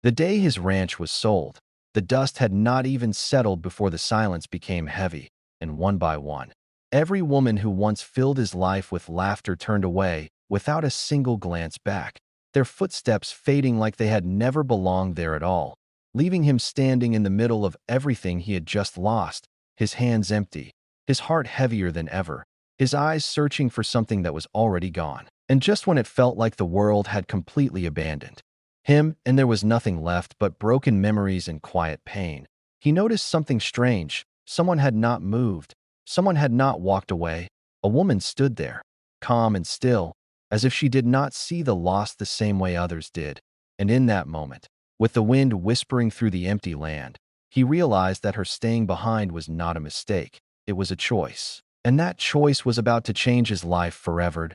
The day his ranch was sold, the dust had not even settled before the silence became heavy, and one by one, every woman who once filled his life with laughter turned away without a single glance back, their footsteps fading like they had never belonged there at all, leaving him standing in the middle of everything he had just lost, his hands empty, his heart heavier than ever, his eyes searching for something that was already gone. And just when it felt like the world had completely abandoned him and there was nothing left but broken memories and quiet pain, he noticed something strange. Someone had not moved. Someone had not walked away. A woman stood there, calm and still, as if she did not see the loss the same way others did. And in that moment, with the wind whispering through the empty land, he realized that her staying behind was not a mistake. It was a choice. And that choice was about to change his life forever.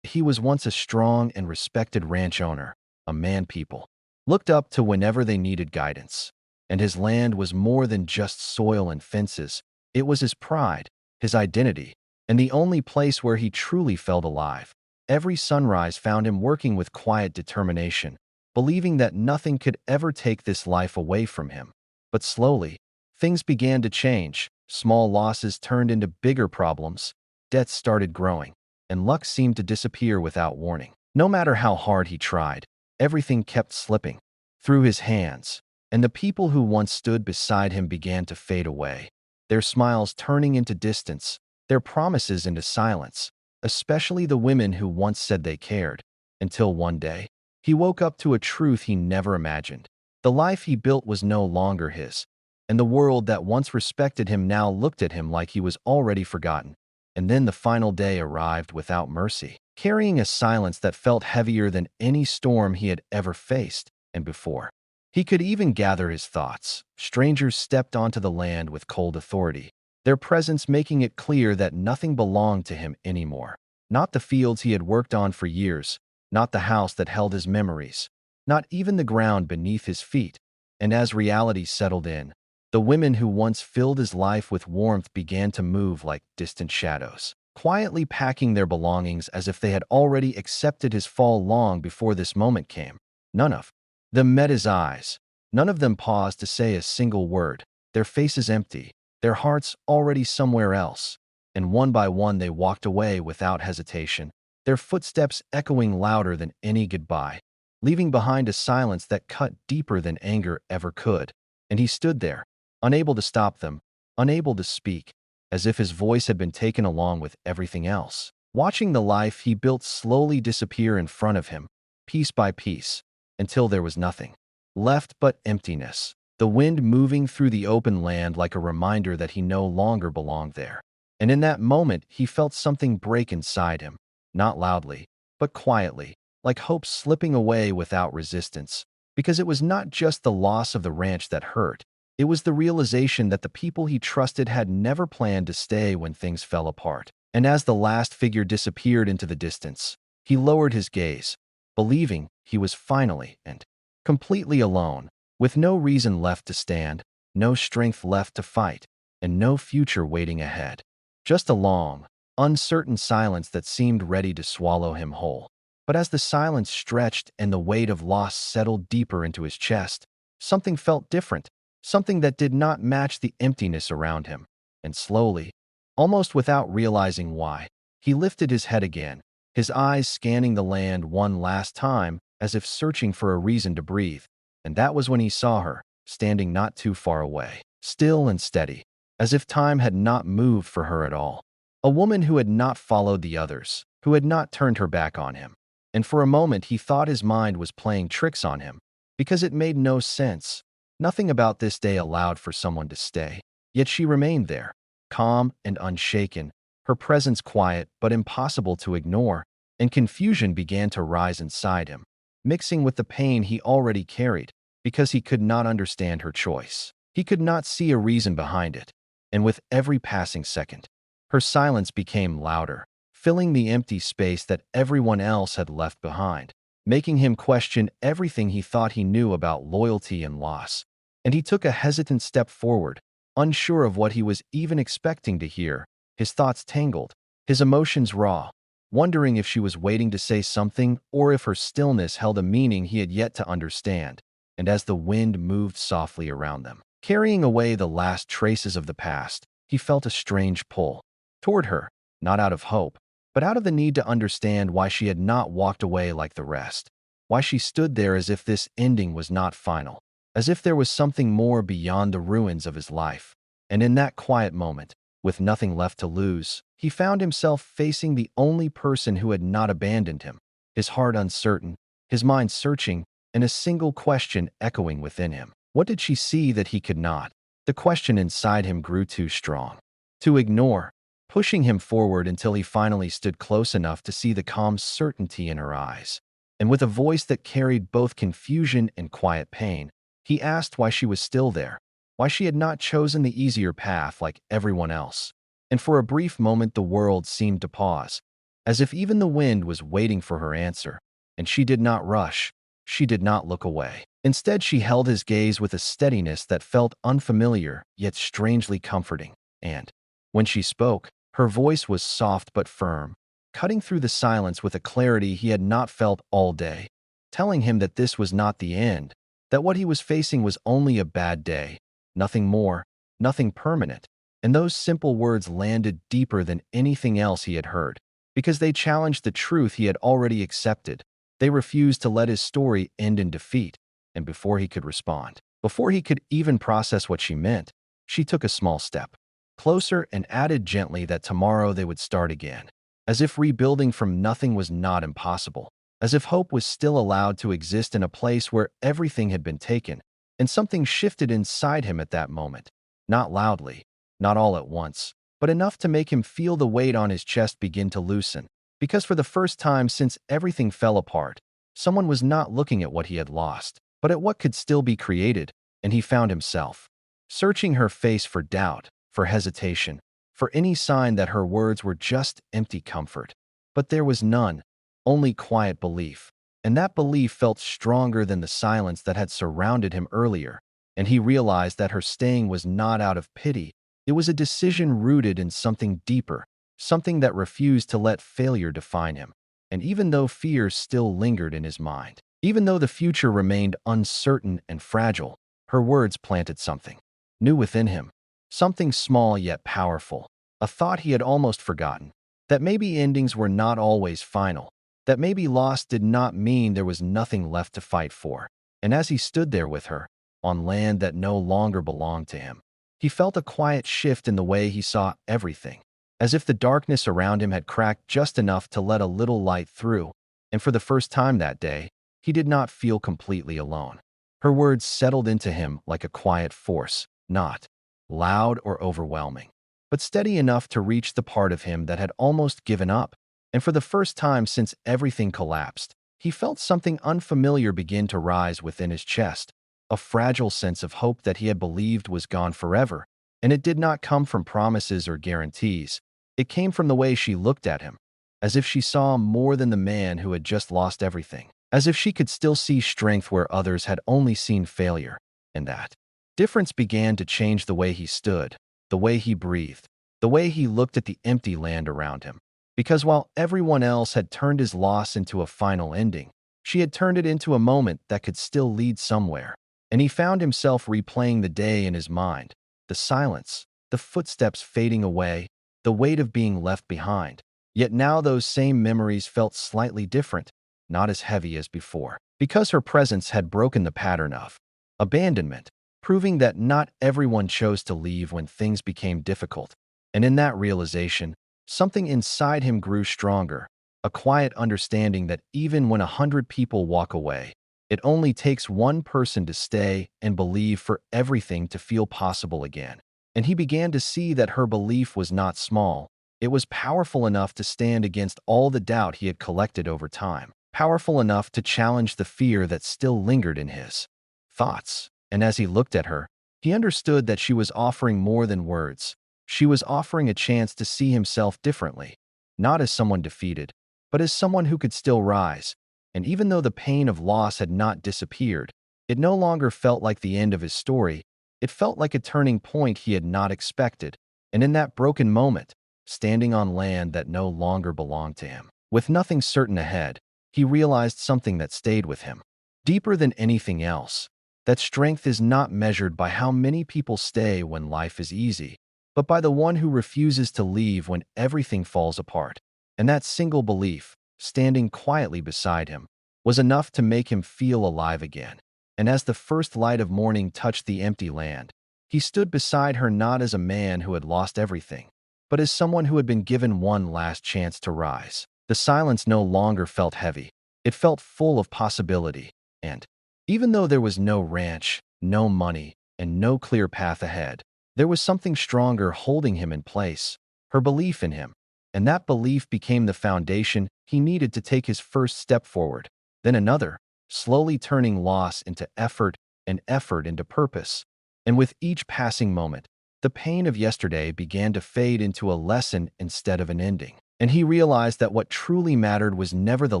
He was once a strong and respected ranch owner, a man people looked up to whenever they needed guidance. And his land was more than just soil and fences. It was his pride, his identity, and the only place where he truly felt alive. Every sunrise found him working with quiet determination, believing that nothing could ever take this life away from him. But slowly, things began to change. Small losses turned into bigger problems, debts started growing, and luck seemed to disappear without warning. No matter how hard he tried, everything kept slipping through his hands, and the people who once stood beside him began to fade away, their smiles turning into distance, their promises into silence, especially the women who once said they cared, until one day, he woke up to a truth he never imagined. The life he built was no longer his, and the world that once respected him now looked at him like he was already forgotten. And then the final day arrived without mercy, carrying a silence that felt heavier than any storm he had ever faced. And before he could even gather his thoughts, strangers stepped onto the land with cold authority, their presence making it clear that nothing belonged to him anymore. Not the fields he had worked on for years, not the house that held his memories, not even the ground beneath his feet. And as reality settled in, the women who once filled his life with warmth began to move like distant shadows, quietly packing their belongings as if they had already accepted his fall long before this moment came. None of them met his eyes. None of them paused to say a single word, their faces empty, their hearts already somewhere else. And one by one they walked away without hesitation, their footsteps echoing louder than any goodbye, leaving behind a silence that cut deeper than anger ever could. And he stood there, unable to stop them, unable to speak, as if his voice had been taken along with everything else, watching the life he built slowly disappear in front of him, piece by piece, until there was nothing left but emptiness, the wind moving through the open land like a reminder that he no longer belonged there. And in that moment, he felt something break inside him, not loudly, but quietly, like hope slipping away without resistance, because it was not just the loss of the ranch that hurt. It was the realization that the people he trusted had never planned to stay when things fell apart. And as the last figure disappeared into the distance, he lowered his gaze, believing he was finally and completely alone, with no reason left to stand, no strength left to fight, and no future waiting ahead. Just a long, uncertain silence that seemed ready to swallow him whole. But as the silence stretched and the weight of loss settled deeper into his chest, something felt different, something that did not match the emptiness around him. And slowly, almost without realizing why, he lifted his head again, his eyes scanning the land one last time as if searching for a reason to breathe. And that was when he saw her, standing not too far away, still and steady, as if time had not moved for her at all. A woman who had not followed the others, who had not turned her back on him. And for a moment he thought his mind was playing tricks on him, because it made no sense. Nothing about this day allowed for someone to stay. Yet she remained there, calm and unshaken, her presence quiet but impossible to ignore, and confusion began to rise inside him, mixing with the pain he already carried, because he could not understand her choice. He could not see a reason behind it. And with every passing second, her silence became louder, filling the empty space that everyone else had left behind, making him question everything he thought he knew about loyalty and loss. And he took a hesitant step forward, unsure of what he was even expecting to hear, his thoughts tangled, his emotions raw, wondering if she was waiting to say something or if her stillness held a meaning he had yet to understand. and as the wind moved softly around them, carrying away the last traces of the past, he felt a strange pull toward her, not out of hope, but out of the need to understand why she had not walked away like the rest, why she stood there as if this ending was not final, as if there was something more beyond the ruins of his life. And in that quiet moment, with nothing left to lose, he found himself facing the only person who had not abandoned him, his heart uncertain, his mind searching, and a single question echoing within him. What did she see that he could not? The question inside him grew too strong to ignore, pushing him forward until he finally stood close enough to see the calm certainty in her eyes. And with a voice that carried both confusion and quiet pain, he asked why she was still there, why she had not chosen the easier path like everyone else. And for a brief moment the world seemed to pause, as if even the wind was waiting for her answer. And she did not rush. She did not look away. Instead, she held his gaze with a steadiness that felt unfamiliar yet strangely comforting. And when she spoke, her voice was soft but firm, cutting through the silence with a clarity he had not felt all day, telling him that this was not the end, that what he was facing was only a bad day, nothing more, nothing permanent. And those simple words landed deeper than anything else he had heard, because they challenged the truth he had already accepted. They refused to let his story end in defeat. And before he could respond, before he could even process what she meant, she took a small step closer and added gently that tomorrow they would start again, as if rebuilding from nothing was not impossible, as if hope was still allowed to exist in a place where everything had been taken. And something shifted inside him at that moment, not loudly, not all at once, but enough to make him feel the weight on his chest begin to loosen. Because for the first time since everything fell apart, someone was not looking at what he had lost, but at what could still be created. And he found himself searching her face for doubt, for hesitation, for any sign that her words were just empty comfort. But there was none, only quiet belief. And that belief felt stronger than the silence that had surrounded him earlier. And he realized that her staying was not out of pity. It was a decision rooted in something deeper, something that refused to let failure define him. And even though fear still lingered in his mind, even though the future remained uncertain and fragile, her words planted something new within him, something small yet powerful, a thought he had almost forgotten, that maybe endings were not always final, that maybe loss did not mean there was nothing left to fight for. And as he stood there with her, on land that no longer belonged to him, he felt a quiet shift in the way he saw everything, as if the darkness around him had cracked just enough to let a little light through. And for the first time that day, he did not feel completely alone. Her words settled into him like a quiet force, not loud or overwhelming, but steady enough to reach the part of him that had almost given up. And for the first time since everything collapsed, he felt something unfamiliar begin to rise within his chest, a fragile sense of hope that he had believed was gone forever. And it did not come from promises or guarantees. It came from the way she looked at him, as if she saw more than the man who had just lost everything, as if she could still see strength where others had only seen failure. And that difference began to change the way he stood, the way he breathed, the way he looked at the empty land around him. Because while everyone else had turned his loss into a final ending, she had turned it into a moment that could still lead somewhere. And he found himself replaying the day in his mind, the silence, the footsteps fading away, the weight of being left behind. Yet now those same memories felt slightly different, not as heavy as before, because her presence had broken the pattern of abandonment, proving that not everyone chose to leave when things became difficult. And in that realization, something inside him grew stronger, a quiet understanding that even when 100 people walk away, it only takes one person to stay and believe for everything to feel possible again. And he began to see that her belief was not small. It was powerful enough to stand against all the doubt he had collected over time, powerful enough to challenge the fear that still lingered in his thoughts. And as he looked at her, he understood that she was offering more than words. She was offering a chance to see himself differently, not as someone defeated, but as someone who could still rise. And even though the pain of loss had not disappeared, it no longer felt like the end of his story. It felt like a turning point he had not expected. And in that broken moment, standing on land that no longer belonged to him, with nothing certain ahead, he realized something that stayed with him, deeper than anything else. that strength is not measured by how many people stay when life is easy, but by the one who refuses to leave when everything falls apart. And that single belief, standing quietly beside him, was enough to make him feel alive again. And as the first light of morning touched the empty land, he stood beside her not as a man who had lost everything, but as someone who had been given one last chance to rise. The silence no longer felt heavy. It felt full of possibility. And even though there was no ranch, no money, and no clear path ahead, there was something stronger holding him in place, her belief in him. And that belief became the foundation he needed to take his first step forward, then another, slowly turning loss into effort and effort into purpose. And with each passing moment, the pain of yesterday began to fade into a lesson instead of an ending. And he realized that what truly mattered was never the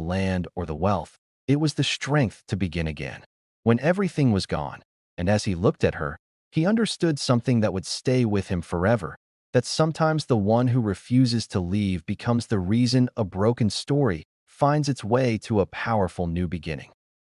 land or the wealth. It was the strength to begin again. When everything was gone, and as he looked at her, he understood something that would stay with him forever, that sometimes the one who refuses to leave becomes the reason a broken story finds its way to a powerful new beginning.